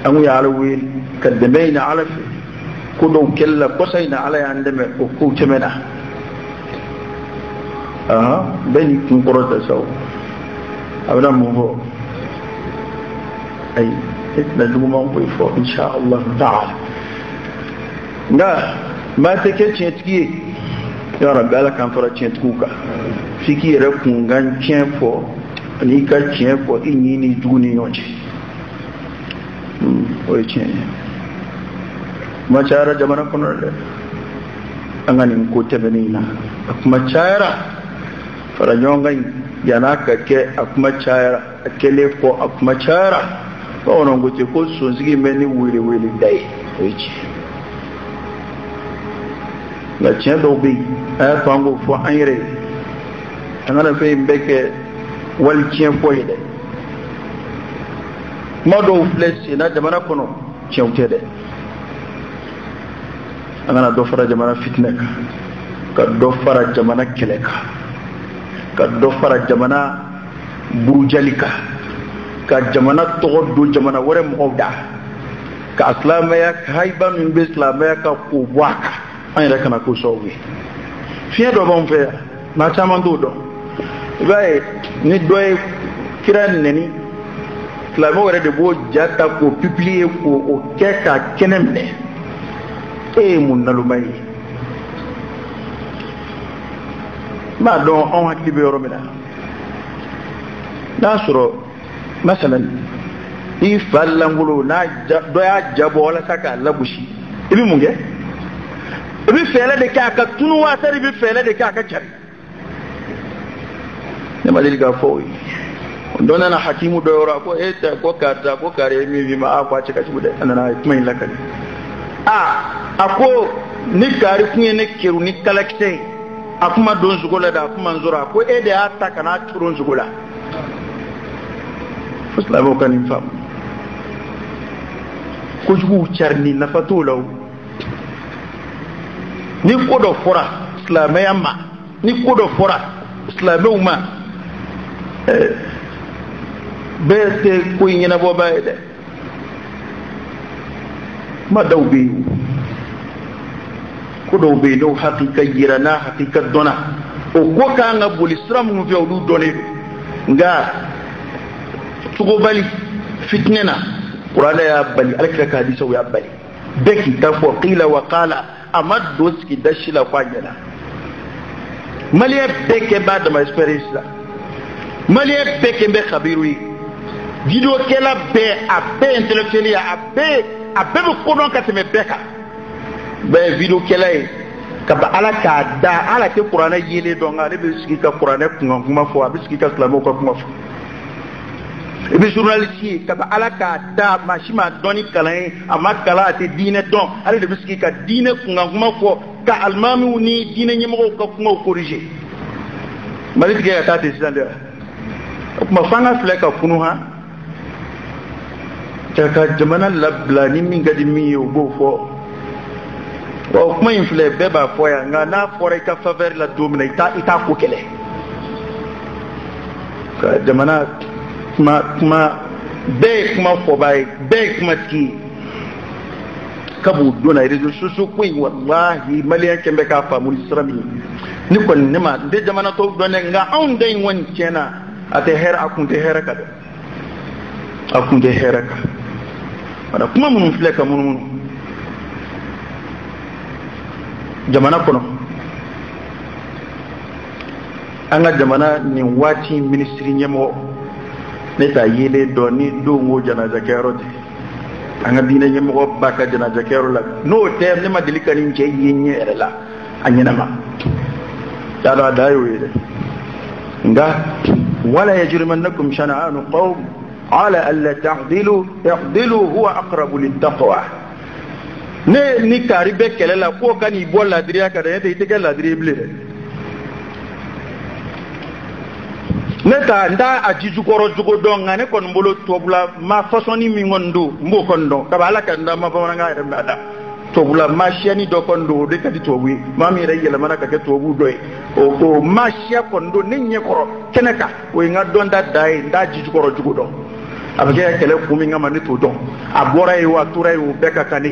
amu ya alwi kaddabaina ala ko don kella ko sayna ala ya ndeme ko temena beni kun korota saw abana mo ay itna duma ko fo insha Allah ta'ala nga ma take cetki ya rabbi ala kan fara cetkuka fiki re kun gan cefo ni ka cefo inyi ni duni yonje oy cen ma cara jamana kono de angani ko tebenina akuma cara fara nyonga yana kake akuma cara akele ko akuma cara ko onon gote ko so sigi meni wili dai oy cen la cen do bi ay tango fo ayre angana fe mbeke wal cen fo ide modo flesi na jamana kono cen tede angana do fara jamana fitna ka do fara jamana keleka ka do fara jamana burujalika ka jamana to do jamana wore mo da ka islamaya hayba min be islamaya ka ko waka an yɛrɛ kana ko sɔgɔ fiɲɛ dɔ b'anw fɛ yan maa caman t'o dɔn i b'a ye ni dɔ ye kira nɛni silamɛw yɛrɛ de b'o ja ta k'o publier k'o kɛ k'a kɛnɛ minɛ e ye mun naloma ye n b'a dɔn anw hakili bɛ yɔrɔ min na n'a sɔrɔ masalan i fa lankolon n'a dɔ y'a jabɔ walasa k'a lagosi i bɛ mun kɛ i bɛ fɛɛrɛ de kɛ a ka tunu waasa i bɛ fɛɛrɛ de kɛ a ka cari ne ma deli k'a fɔ o ye dɔ nana hakimu dɔ yɔrɔ a ko e tɛ ko karisa ko kari ye min f'i ma a ko a cɛ ka jugu dɛ a nana kuma in lakali a ko ni kari kun ye ne keru ni kalakisɛ ye a kuma don sogo la dɛ a kuma n sɔrɔ a ko e de y'a ta ka n'a turu n sogo la fo silamɛw ka nin faamu kojuguw cari ni nafa t'o la o ni ko dɔ fɔra silamɛya ma ni ko dɔ fɔra silamɛw ma bɛɛ tɛ ko in ɲɛnabɔba ye dɛ kuma dɔw bɛ yen ko dɔw bɛ yen n'o hakika yira n'a hakika dɔnna o ko k'an ka boli sira minnu fɛ olu dɔnnen don nka cogobali fitinɛ na kuranɛ y'a bali alakira ka hadisaw y'a bali bɛɛ k'i ta fɔ qila wa qala a ma don sigi dasi la k'a ɲɛna maliyɛn bɛɛ kɛ b'a dama expérience la maliyɛn bɛɛ kɛ bɛ kabiru ye videokɛla bɛɛ a bɛɛ intellectuel ye a bɛɛ bɛ kodɔn ka tɛmɛ bɛɛ kan bɛɛ ye videokɛla ye ka ba ala k'a da ala tɛ kuranɛ yelen dɔn nka ale bɛ sigi ka kuranɛ kunkan kuma fɔ a bɛ sigi ka silamɛw ka kuma fɔ i bɛ journaliste ye ka ba ala k'a da maa si ma dɔn ni kalan ye a ma kalan a tɛ diinɛ dɔn ale de bɛ sigi ka diinɛ kunkan kuma fɔ ka alimamiw ni diinɛ ɲɛmɔgɔw ka kumaw corriger mali tigɛ ka taa ten sisan dɛ o tuma f'an ka filɛ ka funu han ka jamana labila ni min ka di min ye o b'o fɔ wa kuma in filɛ bɛɛ b'a fɔ yan nka n'a fɔra i ka faveur la don min na i t'a ko kɛlɛ ka jamana kuma bɛɛ ye kuma fɔba ye bɛɛ ye kuma tigi ye kab'o don na réseaux sociaux ko in walahi maliyɛn kɛn bɛ k'a faamu ni sira min ye ni kɔni ne ma n tɛ jamana tɔw dɔn dɛ nka anw da in kɔni tiɲɛna a tɛ hɛrɛ a kun tɛ hɛrɛ kan dɛ a kun tɛ hɛrɛ kan wala kuma minnu filɛ ka munumunu jamana kɔnɔ an ka jamana nin waati minisiri ɲɛmɔgɔ ne t'a yelen dɔn ni don ko janazakɛyɔrɔ tɛ an ka diinɛ ɲɛmɔgɔ ba ka janazakɛyɔrɔ la n'o tɛ ne ma deli ka nin cɛ ye ɲɛ yɛrɛ la a ɲɛnama t'a dɔn a da y'o ye dɛ nka wala yajrimannakum shana'anu qawm ala alla ta'dilu i'dilu huwa aqrabu littaqwa ne ni kari bɛ kɛlɛ la ko ka n'i bɔ ladiriya kan dɛ ne tɛ i tɛ kɛ ladiri bilen dɛ ne ta n t'a a jijukɔrɔ jogo dɔn nka ne kɔni bolo tubabula ma fasɔnni min kɔni don n b'o kɔni dɔn kabi ala ka n da ma bamanankan yɛrɛ minɛ a da tubabula ma siyɛni dɔ kɔni don o de ka di tubabu ye maa min yɛrɛ yɛlɛmana ka kɛ tubabu dɔ ye o ma siya kɔni don ne ɲɛkɔrɔ kɛnɛ kan o ye n ka dɔnta da ye n t'a jijukɔrɔ jogo dɔn abage kele kumi ngama ni to don abora yi wa tura yi beka kane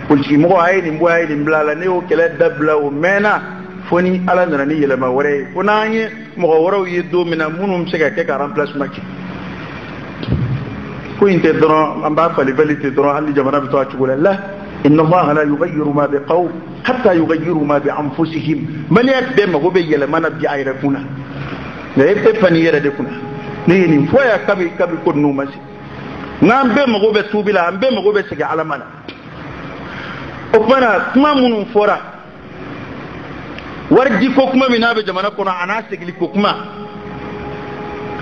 politique mo ay ni mboy ni mblala ne o kele dabla o mena foni ala nana ni yelema wore fonanye mo woro yi do mina munum sega ke ka remplacement ki ko inte dron amba fali valite dron hali jamana bi to acugula la inna allaha la yughayyiru ma biqawm hatta yughayyiru ma bi anfusihim man yakbe ma go be yelema na bi ayra kuna ne e pani yere de kuna ni foya kabi ko no masi ngambe ma go be tubila ambe ma go be sega alamana o pana kuma munum fora warji ko kuma mina be jamana kono ana segli ko kuma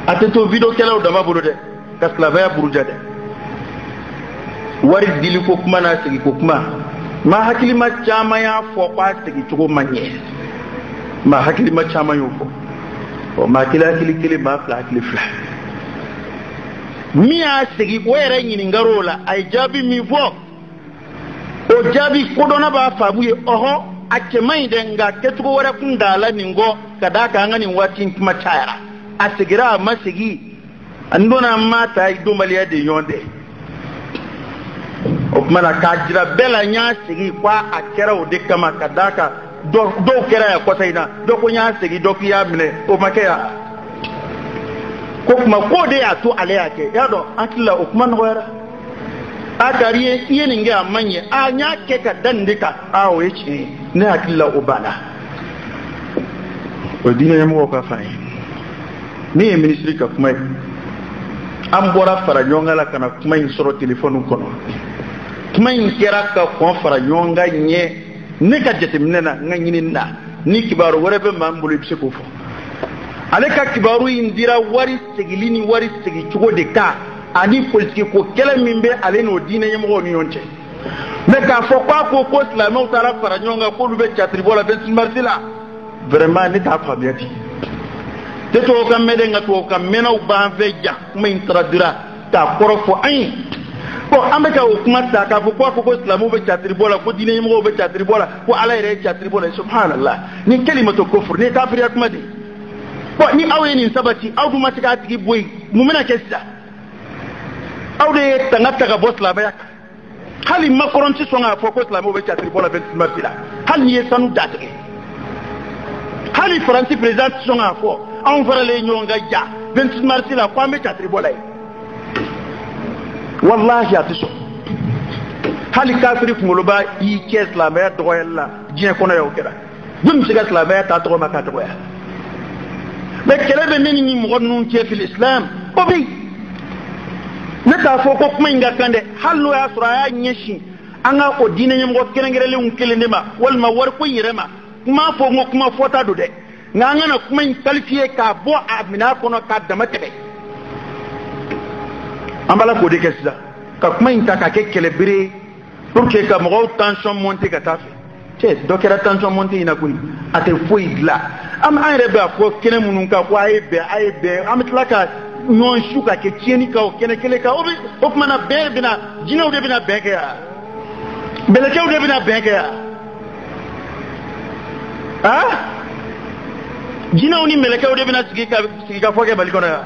ateto video kelaw dama bulu de kaslavaya buruja de warji li ko kuma na segli ko kuma ma hakili ma chama ya fo kwa segli to manye ma hakili ma chama yo fo o ma kila kili ma fla kili fla mi a segli ko yere nyini ngarola ay jabi mi fo o jabi ko dona ba fabuye oho ake mai denga ketugo wara kundala ningo kadaka ngani watin kuma chayara asigira masigi andona mata ido maliya de yonde o mana kajira bela nya sigi kwa akera o de kama kadaka do kera ya kota ina do ko nya sigi do kiya mine o makeya ko kuma ko de ya to ale yake yado atla o kuma ngwara adariye yeni nga manye anya keka dandika awo echi ne akilla obala odina yamo ka fay ni ministry ka kuma ambora fara nyonga la kana kuma insoro telephone kono kuma inkera ka ko fara nyonga nye ne ka jetemnena nganyini nda ni kibaru werebe mambulu ibse ko fo aleka kibaru indira wari segilini wari segi chugo de ka ani politique ko kele mimbe ale no dina yemo ni yonche me ka fo ko islamo tara fara nyonga ko lube chatribola ben marsila vraiment ni ta fabiati te to kam mede ngato kam mena ba veja kuma intradira ta korofo ay ko ameka o kuma ta ka fo ko islamo be chatribola ko dina yemo be chatribola ko ala ire chatribola subhanallah ni kalimatu kufr ni kafir yakuma di ko ni awe ni sabati awdu matika tigi boy mumena kessa awde tangata ga bosla bayak hali makoron ci songa foko islam o be chatri bola ben martila hali yesanu datke hali franci president songa fo on fara le nyonga ja ben martila ko me chatri bola wallahi atiso hali kafiri kumuluba yi ke islam ya to yalla je kono yow keda dum siga islam ya ta to maka to ya be kelebe ni mo gonnu ci fil islam o bi neta foko kuma inga kande hallo ya suraya nyeshi anga o dina nyem go kenengere unkele nema wal ma war ko yirema kuma fo ngo kuma fota do de nganga na kuma qualifier ka bo amina kono ka damatebe ambala ko de kessa ka kuma inta ka kekele bire pour que ka mo tension monter ka tafe che dokera tension monter ina kuni ate foi gla am ayre ba ko kenemunun ka ko aybe am tlaka non shuka ke tieni ka o kene kele ka obi okmana bena jinaw de bina beke ya belekew de bina beke ya jinaw ni melekew de bina sigi ka foke balikono ya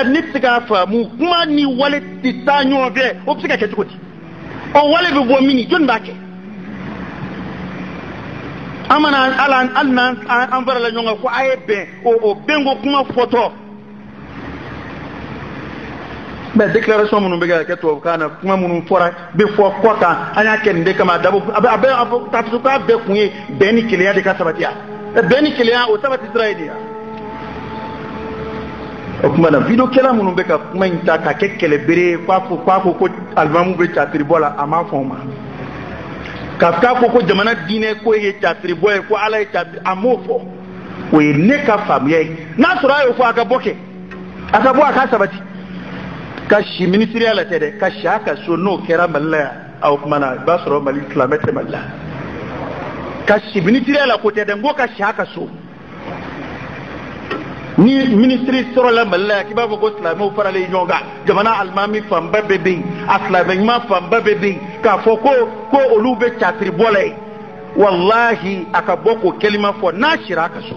nitsika fa mu kuma ni wale titanyo de opsika ke tukoti o wale be bo mini jon bake amana alan alnan anvara la nyonga ko ayebe o bengo kuma photo be déclaration munu bega ke to kana kuma munu fora be fo kota anya ken de kama dabo abe tatu ka be kunye beni kilia de ka sabatia beni kilia o sabati israelia o kuma na video kela munu bega kuma inta ka kekele bere kwa ko albamu be chatri bola ama foma kafka ko jamana dine ko ye chatri boy ko ala chatri amofo we ne ka famye na sura yo fo aka boke aka bo aka sabati ka shi ministerial tede ka shaka so no kera malla au mana basro mali islamete malla ka shi ministerial ko tede ngo ka shaka so ni ministry soro la malla ki baba ko islamo fara le nyonga jamana almami famba bebe aslama ma famba bebe ka foko ko olube chatri bolay wallahi aka boko kelima fo na shiraka so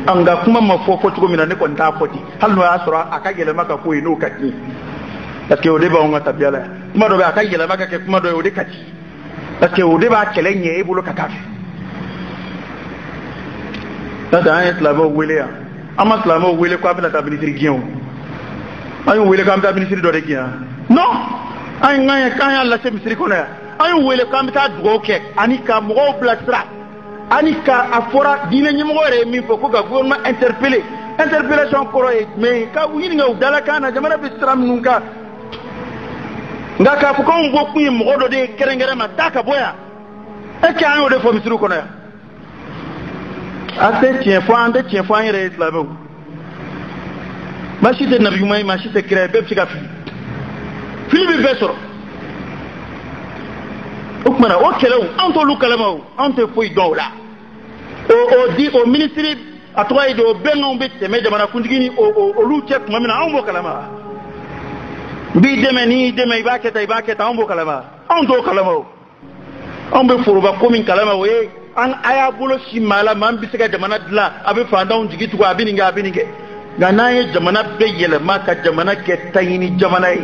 anga kuma ma fofo tugo mina ne kon ta foti hal no asra aka gele maka ko ino kati parce que o de ba on tabiya la kuma do be aka gele maka ke kuma do o de kati parce que o de ba kele nye e bulu kaka da an islamo wele ya ama islamo wele ko abina ta ministre gion ayo wele kam ta ministre do de gion non ay ngaya kan ya la se ministre ko na ayo wele kam ta dugo ke anika mo blastra anika afora dina nyimo re mi fo ko ga gouvernement interpellation koro e mais ka wini nga dala kana jamana be stram nunka nga ka fu ko ngo ku mo do de kerengere ma taka boya e ka ayo de fo ministre ko na ate tien fo ande tien fo en re islamo machite nabi may machite kire be fika fi bi besoro okmana o kelew anto lu kalama anto foi do la o di o ministre atoy do benno be teme jamana kundigini o lu check mamina ambo kalama bi demeni demay baketa ambo kalama anto kalama ambe furuba komin kalama we an aya bulo simala man bisega jamana dla abe fanda on jigi tugo abininga ganaye jamana be yele maka jamana ke tayini jamana yi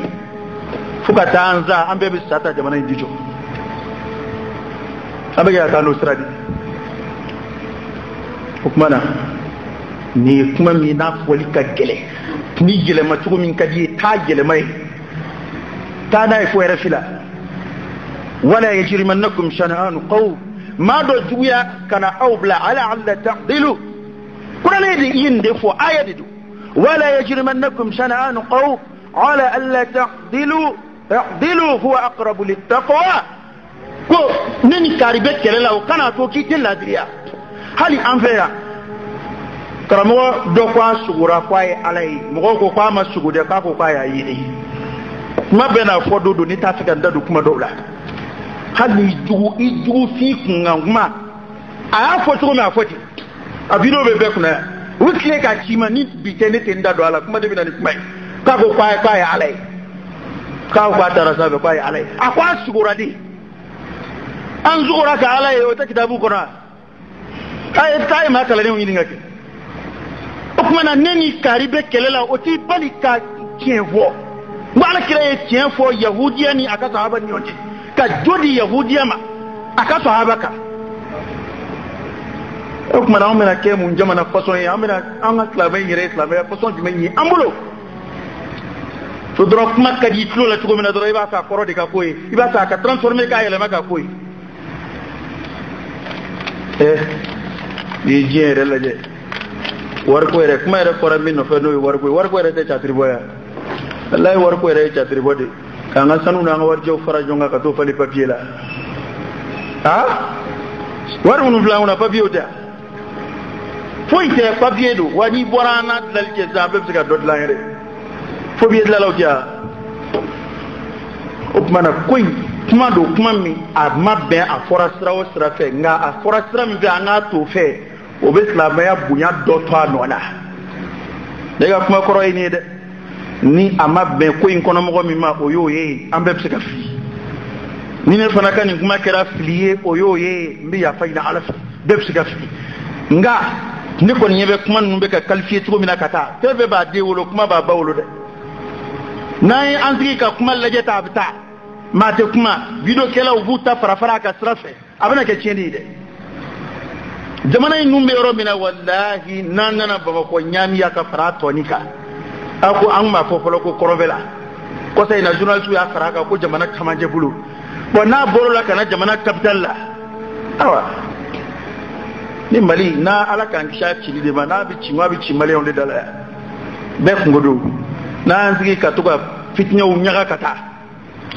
fuka tanza ambe be sata jamana indijo abe ya kanu stradi hukmana ni kuma mi na foli ka gele ni gele ma tugo min kadi ta gele mai ta dai fo era fila wala yajrimannakum shana'an qawm ma do juya kana awbla ala alla ta'dilu kuna ne di yinde fo ayadidu ولا يجرمنكم شنآن قوم على ألا تعدلوا اعدلوا هو أقرب للتقوى كو نني كاربت كلا وكان توكي تلا دريا هل أنفيا كرمو دوكوا سغورا كواي علي مغوكو كوا ما سغودة كاكو كواي أيدي ما بينا فودو نتا فكان دادو كما دولا هل يجو فيكم ما أفوتو ما أفوتي أبينو بيبكنا wikle ka chima ni bitene tenda do ala kuma de binani kuma ka go kwa ya alai ka kwa tarasa be kwa ya alai akwa sugura di an zugura ka alai o ta kitabu qur'an ay tay ma kala ne ngi ngaki o kuma na neni karibe kelela o ti bali ka tienvo wala kire tienvo yahudiya ni aka sahaba ni onje ka jodi yahudiya ma aka sahaba ka kuma na amena ke mun jamana façon ya amena an islamai yire islamai façon jimen yi ambulo to drop makka di tulo la tugo mena doro iba ka koro de ka koy iba ka transformer ka yele maka koy di jere la je war ko re kuma re koro min no fe no war ko re te chatri boya wallahi war ko re chatri bode ka nga sanu na nga war jow fara jonga ka to fali papier la ha war unu bla una papier ta foi te papier do wani borana dal ke zabe sika dot la yere fo bi la law ja op mana koy kuma do kuma mi a mabbe a forastra o stra fe nga a forastra mi ga nga to fe o be islam ya bunya do to anona daga kuma koro ni de ni amabbe koy kono mo mi ma o yo ye ambe sika fi ni ne fana kan kuma kera flier o yo ye mbi ya fayna alaf def sika fi nga ni ko nyebe kuma numbe ka qualifier tugo mina kata tebe ba de wolo kuma ba bawlo de nay andri ka kuma laje ta abta mate kuma video kela ubuta farafara ka strafe abana ke cheni de jamana numbe ro mina wallahi nanana baba ko nyami ya ka farato nika ako an ma fofolo ko korobela ko sai na journal su ya faraka ko jamana tamanje bulu bona borola kana jamana capital la awa ni mali na ala kan shafi ni de ba na bi mali on de dala be ngodo na nzigi katuka fitnya unyaga kata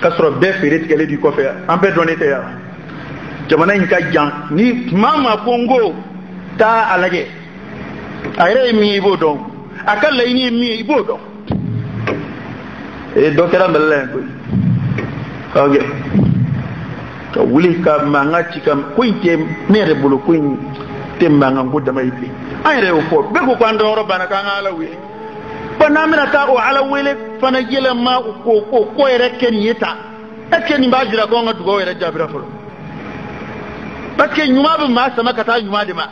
kasro be feret kele di ko fe an be donete ya jamana in ka jan ni mama bongo ta alage ayre mi ibodo akalla ni mi ibodo e dokera mbele ko okay ka wuli ka manga chika kuinte mere bulu kuin tembanga ngoda maipi ayre o fo be ko kwando ro bana ka ngala wi bana mina ta o ala wele fana yele ma ko ere ken yeta ekeni mbajira ko ngatu go ere jabira fo parce que nyuma be ma sama kata nyuma de ma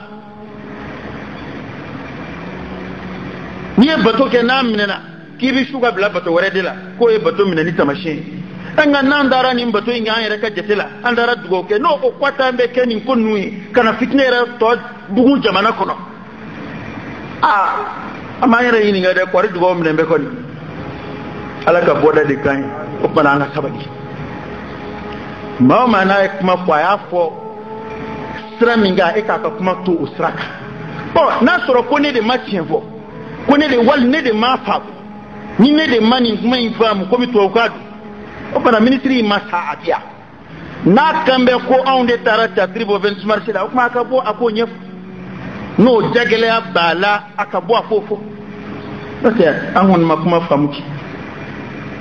ni bato ke na minena kibi shuga bla bato wore de la ko e bato mineni tamashin anga nandara ni bato inga yere ka jetela andara dugo ke no ko kwata mbe ke ni ko nui kana fitnera to bugu jamana kono ama yere yini ngade ko ri dugo mine be ko ni ala ka boda de kan ko bana nga sabaki mama na kuma kwa ya fo sra minga e ka kuma to usraka na soro ko ne de matienvo ko ne de wal ne de mafa ni ne de mani kuma infam ko mi to ka o bana ministry masa atia na kambe ko onde tarata tribo 20 marché da kuma ka bo ako nyef no jagele bala akabo afofo ok angon ma kuma famuki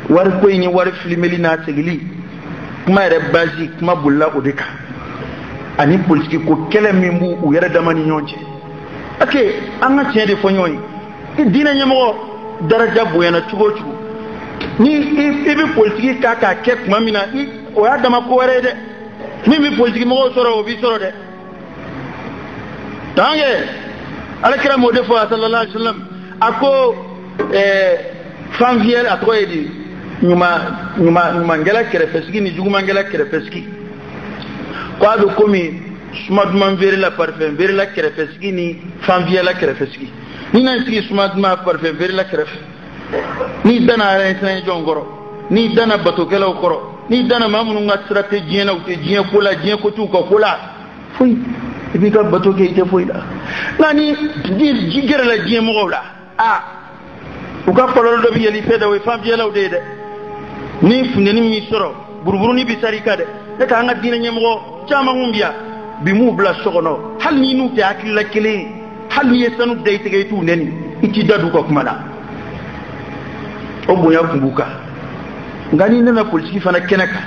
war ko ni war filmeli na tegili kuma re bazi kuma bulla odeka ani politique ko kele mimbu u yere damani nyonje ok anga tiende fo nyoy dina nyamo daraja boyana tugo tugo ni ibi politique kaka kek mamina o ya dama ko were de ni mi politique mo soro o bi soro de tangue alakira mo defo sallallahu alaihi wasallam ako fanviel atoyedi nyuma ngela kerefeski ni juguma ngela kerefeski kwa do komi sumaduma veri la parfum veri la kerefeski ni fanviel la kerefeski ni nanti sumaduma parfum veri la keref ni dana ren jongoro ni dana batokela okoro ni dana mamunu nga strategie na utegie kola jien ko tu ko kola fuy ibi ka batoke ite fuy la nani jigere la jien mo la uka pololo do bi yeli feda we fam jela udede ni funde ni mi soro buruburu ni bisari kade e ka nga dina nyemgo chama ngumbia bi mu bla sokono hal ni nu te akilla kele hal ni yesanu de te gaytu neni iti dadu ko kuma la o boya kumbuka ngani nana politique fana kenaka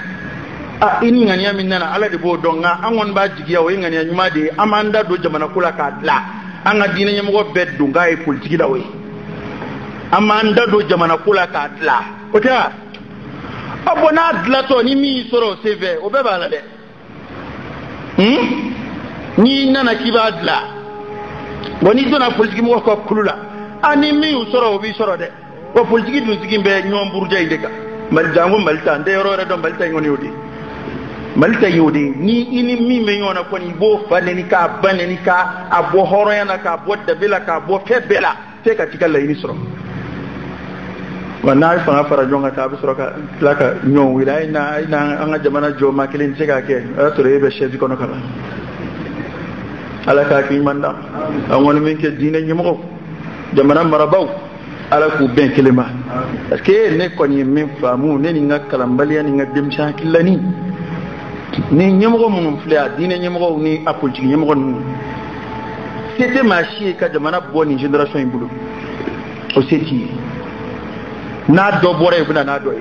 ini ngani ya minna ala de bo donga angon ba jigiya o ngani ya nyuma de amanda do jamana kula ka la anga dina nyemgo beddu ngai politique da we amanda do jamana kula ka la ota abona dlato ni mi soro seve o be bala de ni nana kibadla boni dona politique mo ko kulula ani mi soro bi soro de ko politique dun sigimbe nyom burja indeka mal jango malta nde yorore do malta ngoni yodi malta yodi ni ini mi me nyona ko ni bo faneni ka baneni ka abo horo yana ka bodda bela ka bo febela te ka tikalla ini soro wana fa fara jonga ta bi soro ka laka nyon wila ina anga jamana jo makilin sega ke to rebe chef ko no kala ala ka ki manda awon min ke dine nyimo jamana marabaw ala ku ben kelema parce que ne ko ni min famu ne ni ngakala mbaliya ni ngadem shakilani ni nyemo mun fля dine nyemo ni apolitique nyemo c'était marché ka jamana boni génération ibulu o seti na do bore buna na do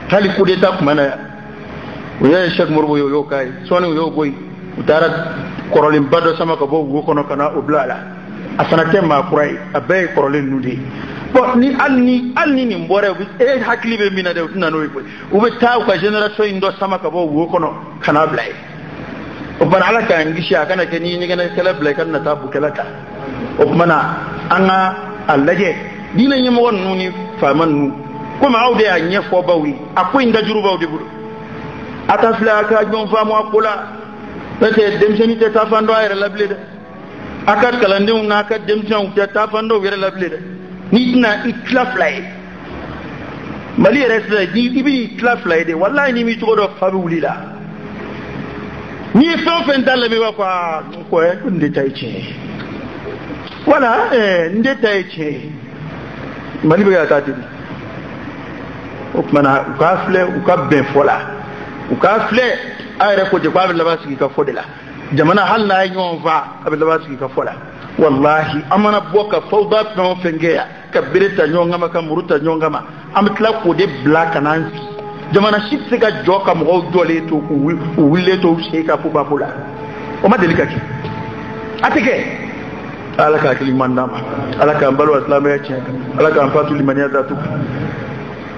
hali coup d'état kuma na o ya Cheikh Morbo yo kai sonu yo boy utara korolim bado sama ka bo go kono kana oblala asana tema kurai abe korolen nudi bo ni alni ni mbore hakli be mina de tunano o be taw ka generation indo sama ka bo go kono kana blay o ban ala ka ngishi akana ke ni ngana kala blay kan na tabu kelata o mana anga allaje dina nyimo won nuni faman ko ma awde ya nyefo bawi akoy ndajuru bawde budo atafla ka jom famu akula pete demseni te tafando ayre lablede akat kalande un akat demseni te tafando were lablede nitna itlaflay mali resla di ibi itlaflay de wallahi ni mi to do fabi wulila ni fen dalle mi wa ko e nde tayche wala nde tayche mali be atati o mana ukafle ukabben fola ukafle ayre ko je babe labasi ka fodela jamana halla nyon va abe labasi ka fola wallahi amana boka fawda no fengeya kabirita nyongama kamuruta nyongama amitla ko de black nansi jamana shitse ga joka mo dole to ku wille to sheka fu babula o ma delikaki atike alaka kilimandama alaka mbalo islamu ya cheka alaka mpatu limania datu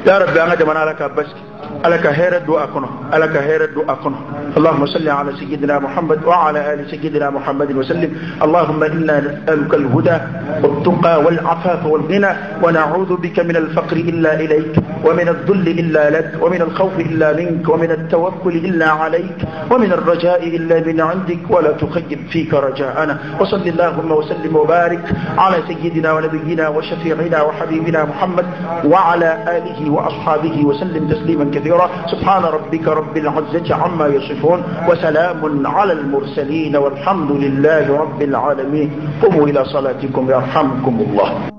ya rabbi anga jamana alaka baski ألك هير الدعاء كنا ألك هير الدعاء كنا اللهم صل على سيدنا محمد وعلى آل سيدنا محمد وسلم اللهم إنا نسألك الهدى والتقى والعفاف والغنى ونعوذ بك من الفقر إلا إليك ومن الذل إلا لك ومن الخوف إلا منك ومن التوكل إلا عليك ومن الرجاء إلا من عندك ولا تخيب فيك رجاءنا وصل اللهم وسلم وبارك على سيدنا ونبينا وشفيعنا وحبيبنا محمد وعلى آله وأصحابه وسلم تسليما كثيرا سبحان ربك رب العزة عما يصفون وسلام على المرسلين والحمد لله رب العالمين قوموا إلى صلاتكم يرحمكم الله.